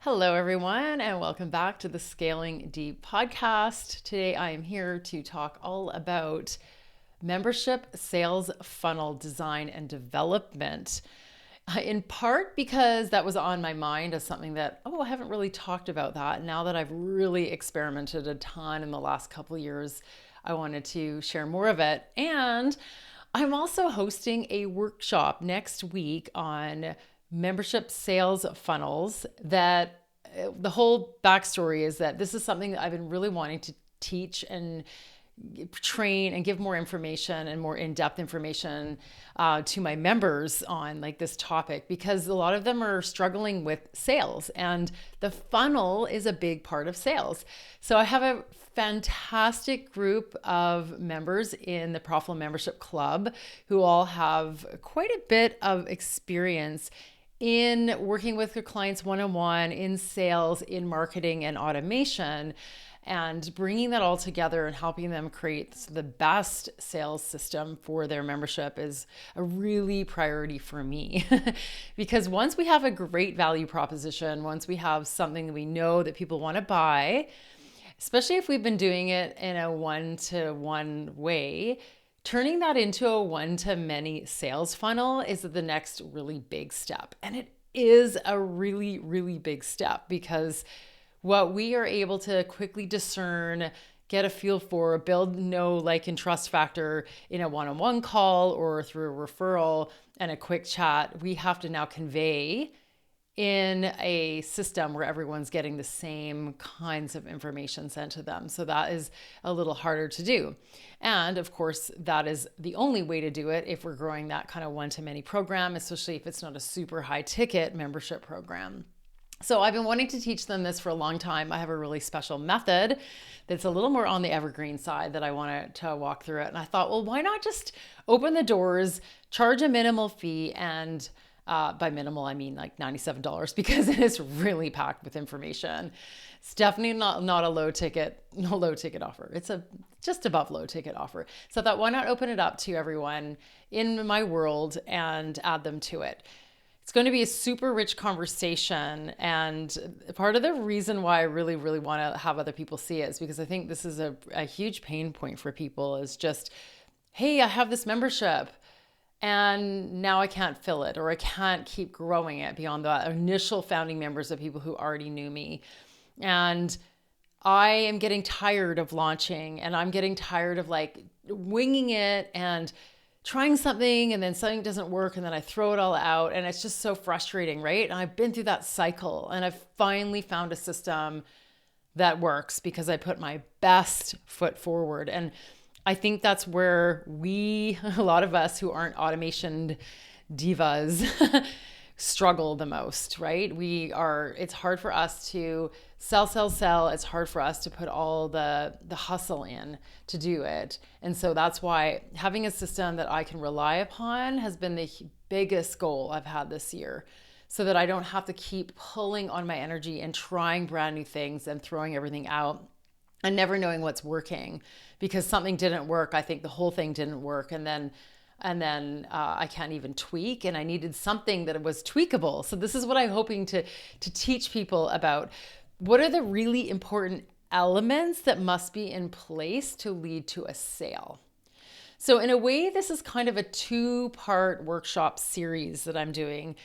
Hello, everyone, and welcome back to the Scaling Deep podcast. Today, I am here to talk all about membership sales funnel design and development. In part because that was on my mind as something that, I haven't really talked about that. Now that I've really experimented a ton in the last couple of years, I wanted to share more of it. And I'm also hosting a workshop next week on membership sales funnels that the whole backstory is that this is something that I've been really wanting to teach and train and give more information and more in-depth information to my members on like this topic, because a lot of them are struggling with sales and the funnel is a big part of sales. So I have a fantastic group of members in the Profitable Membership Club who all have quite a bit of experience in working with their clients one-on-one, in sales, in marketing and automation, and bringing that all together and helping them create the best sales system for their membership is a really priority for me. Because once we have a great value proposition, once we have something that we know that people want to buy, especially if we've been doing it in a one-to-one way, turning that into a one-to-many sales funnel is the next really big step. And it is a really, really big step, because what we are able to quickly discern, get a feel for, build, know, like, and trust factor in a one-on-one call or through a referral and a quick chat, we have to now convey in a system where everyone's getting the same kinds of information sent to them. So that is a little harder to do. And of course, that is the only way to do it if we're growing that kind of one-to-many program, especially if it's not a super high ticket membership program. So I've been wanting to teach them this for a long time. I have a really special method that's a little more on the evergreen side that I wanted to walk through it. And I thought, well, why not just open the doors, charge a minimal fee, and by minimal, I mean like $97, because it is really packed with information. It's definitely not a low ticket offer. It's a just above low ticket offer. So I thought, why not open it up to everyone in my world and add them to it? It's going to be a super rich conversation. And part of the reason why I really, really want to have other people see it is because I think this is a huge pain point for people, is just, hey, I have this membership and now I can't fill it, or I can't keep growing it beyond the initial founding members of people who already knew me. And I am getting tired of launching, and I'm getting tired of like winging it and trying something and then something doesn't work and then I throw it all out, and it's just so frustrating, right? And I've been through that cycle, and I've finally found a system that works because I put my best foot forward. And I think that's where a lot of us who aren't automation divas struggle the most, right? It's hard for us to sell. It's hard for us to put all the hustle in to do it. And so that's why having a system that I can rely upon has been the biggest goal I've had this year, so that I don't have to keep pulling on my energy and trying brand new things and throwing everything out and never knowing what's working, because something didn't work. I think the whole thing didn't work. And then I can't even tweak, and I needed something that was tweakable. So this is what I'm hoping to teach people about. What are the really important elements that must be in place to lead to a sale? So in a way, this is kind of a two-part workshop series that I'm doing,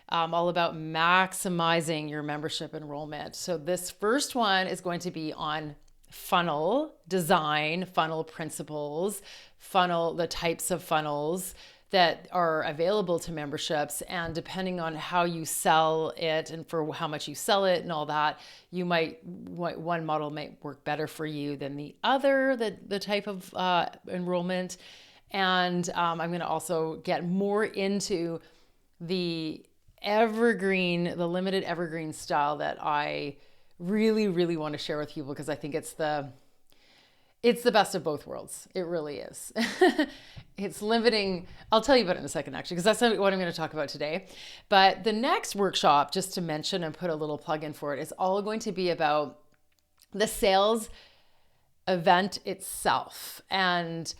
all about maximizing your membership enrollment. So this first one is going to be on funnel design, funnel principles, the types of funnels that are available to memberships. And depending on how you sell it and for how much you sell it and all that, one model might work better for you than the other, the type of enrollment. And I'm going to also get more into the limited evergreen style that I really, really want to share with people, because I think it's the best of both worlds. It really is. It's limiting. I'll tell you about it in a second, actually, because that's what I'm going to talk about today. But the next workshop, just to mention and put a little plug in for it, is all going to be about the sales event itself and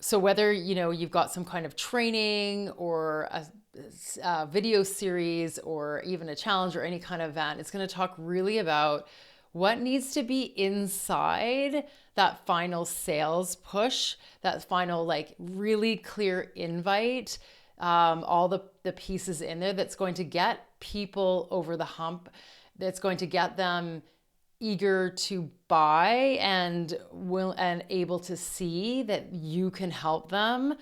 So whether, you've got some kind of training or a video series or even a challenge or any kind of event, it's going to talk really about what needs to be inside that final sales push, that final like really clear invite, all the pieces in there that's going to get people over the hump, that's going to get them eager to buy and able to see that you can help them.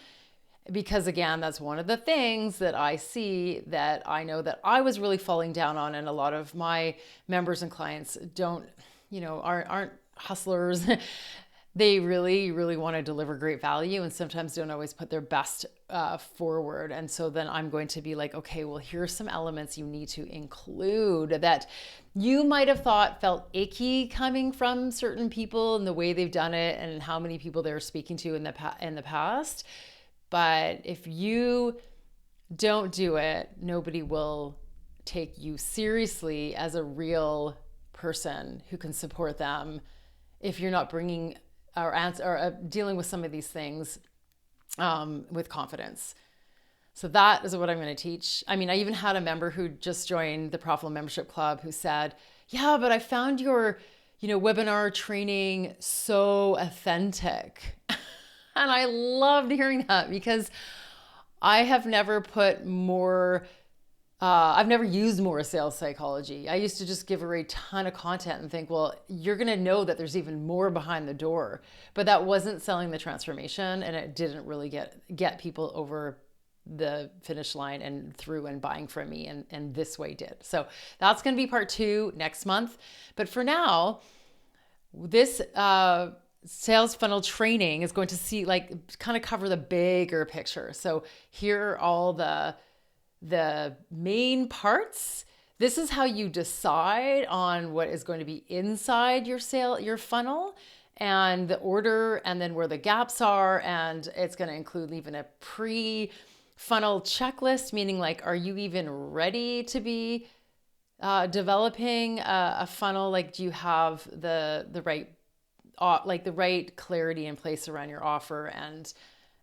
Because again, that's one of the things that I see that I know that I was really falling down on, and a lot of my members and clients don't, aren't hustlers. They really, really want to deliver great value and sometimes don't always put their best forward. And so then I'm going to be like, okay, well, here are some elements you need to include that you might have thought felt icky coming from certain people and the way they've done it and how many people they're speaking to in the past. But if you don't do it, nobody will take you seriously as a real person who can support them if you're not bringing or dealing with some of these things with confidence. So that is what I'm going to teach. I mean, I even had a member who just joined the Profitable Membership Club who said, yeah, but I found your, webinar training so authentic. And I loved hearing that because I have never put more, I've never used more sales psychology. I used to just give away a ton of content and think, well, you're going to know that there's even more behind the door. But that wasn't selling the transformation, and it didn't really get people over the finish line and through and buying from me, and this way did. So that's going to be part 2 next month. But for now, this sales funnel training is going to kind of cover the bigger picture. So here are all the main parts. This is how you decide on what is going to be inside your funnel, and the order, and then where the gaps are. And it's going to include even a pre-funnel checklist, meaning like, are you even ready to be developing a funnel? Like, do you have the right clarity in place around your offer and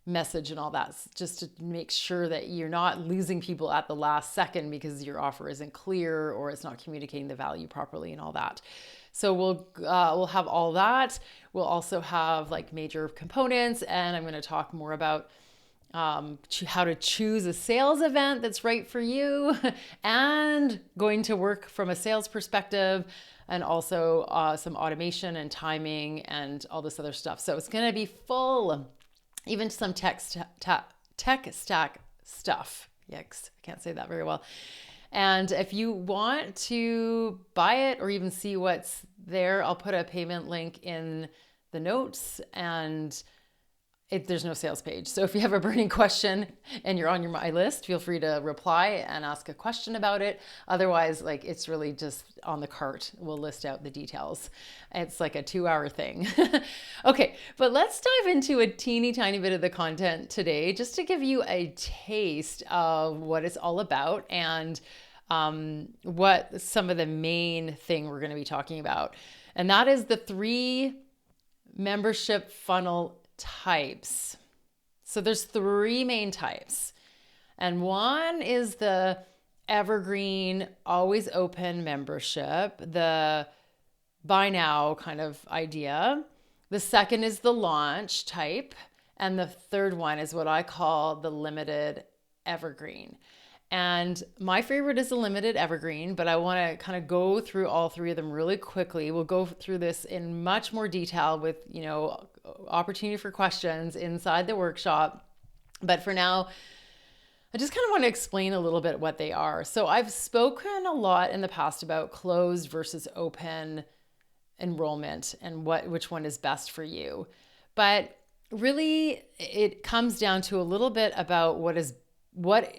message and all that, just to make sure that you're not losing people at the last second because your offer isn't clear or it's not communicating the value properly and all that. So we'll have all that. We'll also have like major components, and I'm going to talk more about how to choose a sales event that's right for you and going to work from a sales perspective, and also some automation and timing and all this other stuff. So it's going to be full, even some tech stack stuff. Yikes, I can't say that very well. And if you want to buy it or even see what's there, I'll put a payment link in the notes, and there's no sales page. So if you have a burning question and you're on my list, feel free to reply and ask a question about it. Otherwise, like, it's really just on the cart. We'll list out the details. It's like a 2-hour thing. Okay, but let's dive into a teeny tiny bit of the content today, just to give you a taste of what it's all about and what some of the main thing we're going to be talking about. And that is the 3 membership funnel types. So there's 3 main types. And one is the evergreen, always open membership, the buy now kind of idea. The second is the launch type. And the third one is what I call the limited evergreen. And my favorite is the limited evergreen, but I want to kind of go through all 3 of them really quickly. We'll go through this in much more detail with, opportunity for questions inside the workshop. But for now, I just kind of want to explain a little bit what they are. So I've spoken a lot in the past about closed versus open enrollment and which one is best for you. But really, it comes down to a little bit about what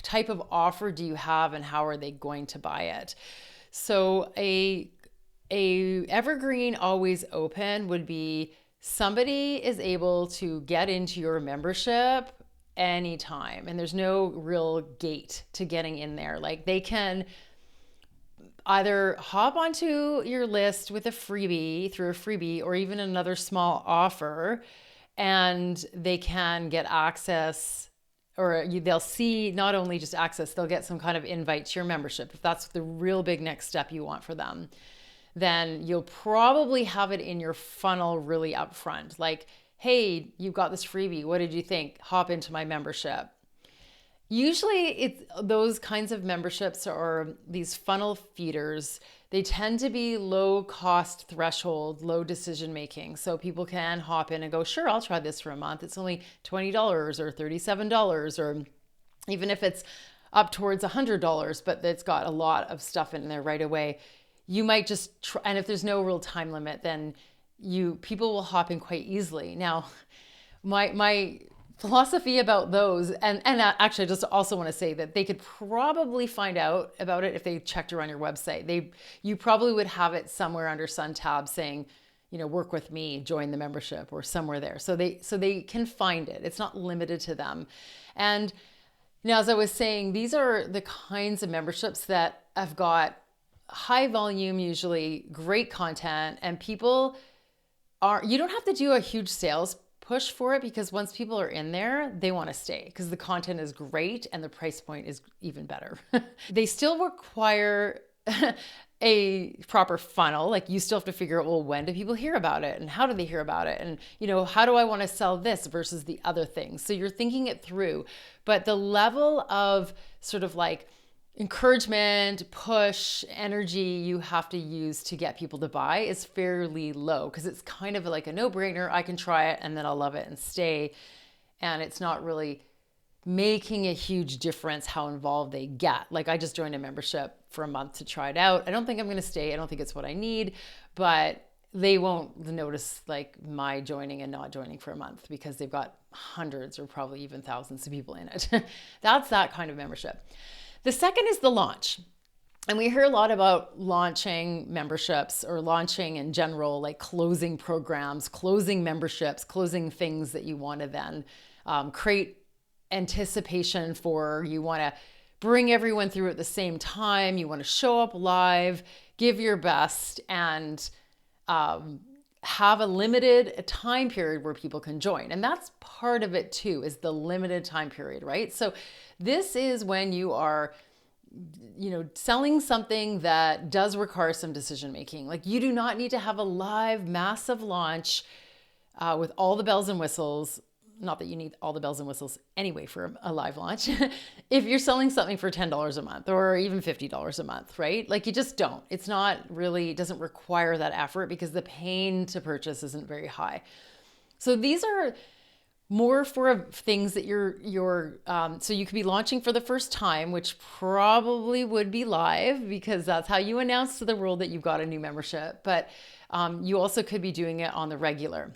type of offer do you have and how are they going to buy it. So a evergreen always open would be somebody is able to get into your membership anytime, and there's no real gate to getting in there. Like, they can either hop onto your list with a freebie, or even another small offer, and they can get access, or they'll see not only just access, they'll get some kind of invite to your membership. If that's the real big next step you want for them, then you'll probably have it in your funnel really upfront. Like, hey, you got this freebie. What did you think? Hop into my membership. Usually it's those kinds of memberships or these funnel feeders, they tend to be low cost threshold, low decision making. So people can hop in and go, sure, I'll try this for a month. It's only $20 or $37, or even if it's up towards $100, but it's got a lot of stuff in there right away. You might just try, and if there's no real time limit, then people will hop in quite easily. Now, my philosophy about those, and actually I just also want to say that they could probably find out about it if they checked around your website. You probably would have it somewhere under Sun tab saying, work with me, join the membership, or somewhere there. So they can find it. It's not limited to them. And now, as I was saying, these are the kinds of memberships that have got high volume, usually great content, and you don't have to do a huge sales push for it, because once people are in there, they want to stay because the content is great and the price point is even better. They still require a proper funnel. Like, you still have to figure out, well, when do people hear about it and how do they hear about it? And, how do I want to sell this versus the other things? So you're thinking it through, but the level of sort of like encouragement, push, energy you have to use to get people to buy is fairly low, because it's kind of like a no-brainer. I can try it and then I'll love it and stay. And it's not really making a huge difference how involved they get. Like, I just joined a membership for a month to try it out. I don't think I'm going to stay. I don't think it's what I need, but they won't notice like my joining and not joining for a month, because they've got hundreds or probably even thousands of people in it. That's that kind of membership. The second is the launch. And we hear a lot about launching memberships, or launching in general, like closing programs, closing memberships, closing things that you want to then create anticipation for. You want to bring everyone through at the same time. You want to show up live, give your best, and have a limited time period where people can join. And that's part of it too, is the limited time period, right? So this is when you are, selling something that does require some decision making. Like, you do not need to have a live, massive launch with all the bells and whistles. Not that you need all the bells and whistles anyway for a live launch. If you're selling something for $10 a month or even $50 a month, right? Like, you just don't. It doesn't require that effort, because the pain to purchase isn't very high. So these are more for things that so you could be launching for the first time, which probably would be live, because that's how you announce to the world that you've got a new membership. But you also could be doing it on the regular.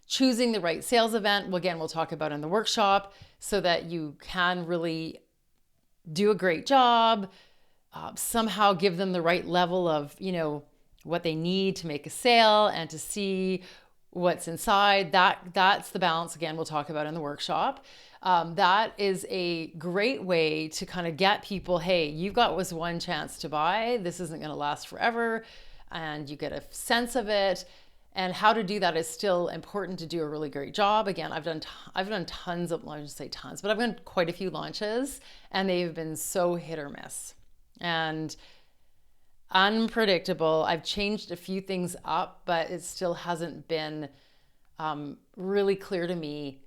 Choosing the right sales event, we'll talk about in the workshop, so that you can really do a great job, somehow give them the right level of, what they need to make a sale and to see what's inside. That's the balance, again, we'll talk about in the workshop. That is a great way to kind of get people, hey, you've got this one chance to buy. This isn't going to last forever. And you get a sense of it. And how to do that is still important to do a really great job. Again, I've done tons of, I just say tons, but I've done quite a few launches, and they've been so hit or miss and unpredictable. I've changed a few things up, but it still hasn't been really clear to me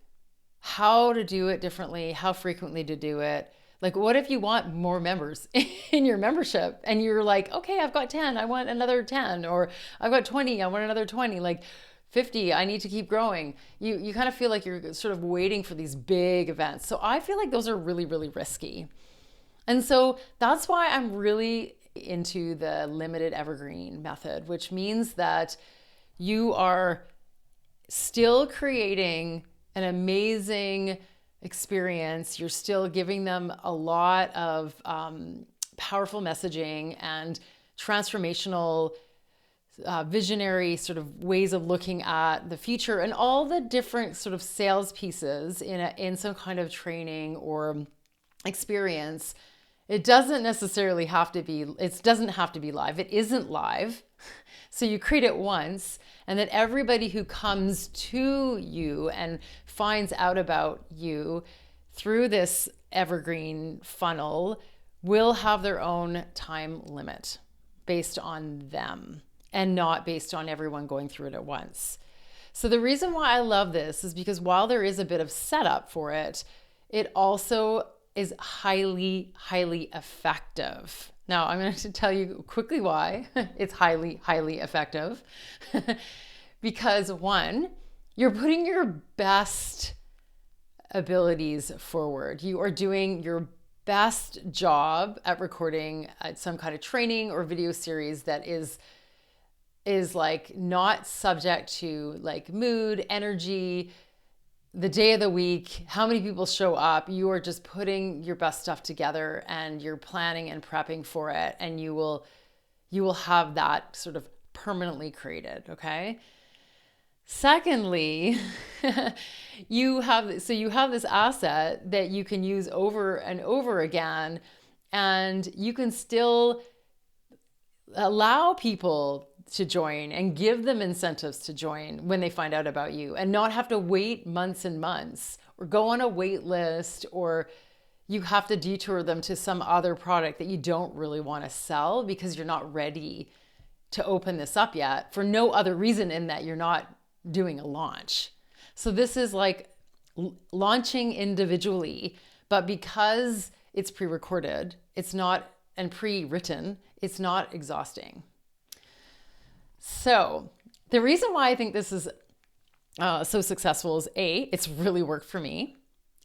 how to do it differently, how frequently to do it. Like, what if you want more members in your membership and you're like, okay, I've got 10, I want another 10, or I've got 20, I want another 20, like 50, I need to keep growing. You kind of feel like you're sort of waiting for these big events. So I feel like those are really, really risky. And so that's why I'm really into the limited evergreen method, which means that you are still creating an amazing experience. You're still giving them a lot of powerful messaging and transformational, visionary sort of ways of looking at the future, and all the different sort of sales pieces in some kind of training or experience It doesn't necessarily have to be, it doesn't have to be live. It isn't live. So you create it once, and then everybody who comes to you and finds out about you through this evergreen funnel will have their own time limit based on them and not based on everyone going through it at once. So the reason why I love this is because while there is a bit of setup for it, it also is highly, highly effective. Now, I'm going to tell you quickly why it's highly, highly effective. Because one, you're putting your best abilities forward. You are doing your best job at recording some kind of training or video series that is like not subject to like mood, energy, the day of the week, how many people show up. You are just putting your best stuff together and you're planning and prepping for it, and you will have that sort of permanently created, okay? Secondly, you have this asset that you can use over and over again, and you can still allow people to join and give them incentives to join when they find out about you, and not have to wait months and months or go on a wait list, or you have to detour them to some other product that you don't really want to sell because you're not ready to open this up yet, for no other reason in that you're not doing a launch. So this is like launching individually, but because it's pre-recorded, it's not, and pre-written, it's not exhausting. So the reason why I think this is so successful is it's really worked for me.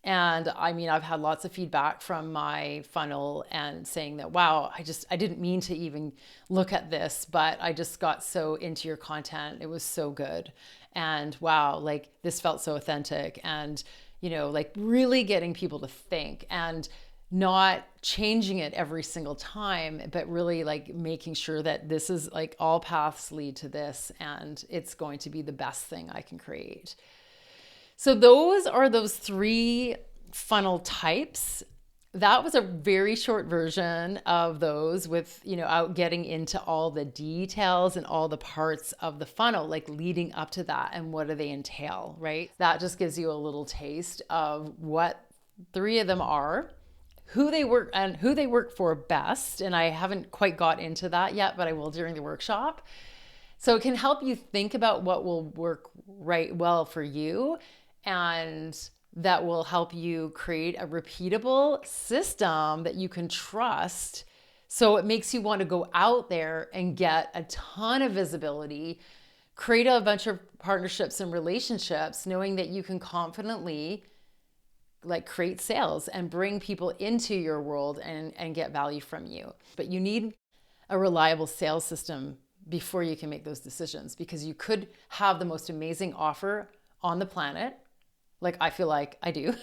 And I mean, I've had lots of feedback from my funnel and saying that, wow, I didn't mean to even look at this, but I just got so into your content. It was so good. And wow, like this felt so authentic, and, you know, like really getting people to think and not changing it every single time, but really like making sure that this is like all paths lead to this, and it's going to be the best thing I can create. So those are those 3 funnel types. That was a very short version of those, with, you know, out getting into all the details and all the parts of the funnel, like leading up to that, and what do they entail, right? That just gives you a little taste of what 3 of them are, who they work for best. And I haven't quite got into that yet, but I will during the workshop. So it can help you think about what will work well for you, and that will help you create a repeatable system that you can trust. So it makes you want to go out there and get a ton of visibility, create a bunch of partnerships and relationships, knowing that you can confidently like create sales and bring people into your world and get value from you. But you need a reliable sales system before you can make those decisions, because you could have the most amazing offer on the planet, like I feel like I do,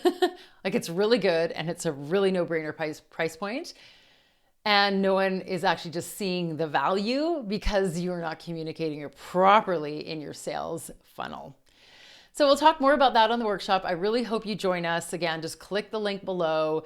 like it's really good and it's a really no-brainer price point, and no one is actually just seeing the value because you're not communicating it properly in your sales funnel. So we'll talk more about that on the workshop. I really hope you join us. Again, just click the link below.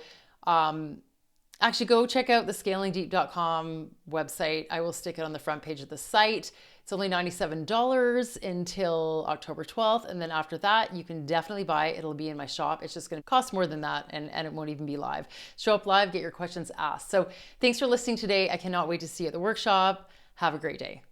Actually, go check out the scalingdeep.com website. I will stick it on the front page of the site. It's only $97 until October 12th. And then after that, you can definitely buy it. It'll be in my shop. It's just going to cost more than that, and it won't even be live. Show up live, get your questions asked. So thanks for listening today. I cannot wait to see you at the workshop. Have a great day.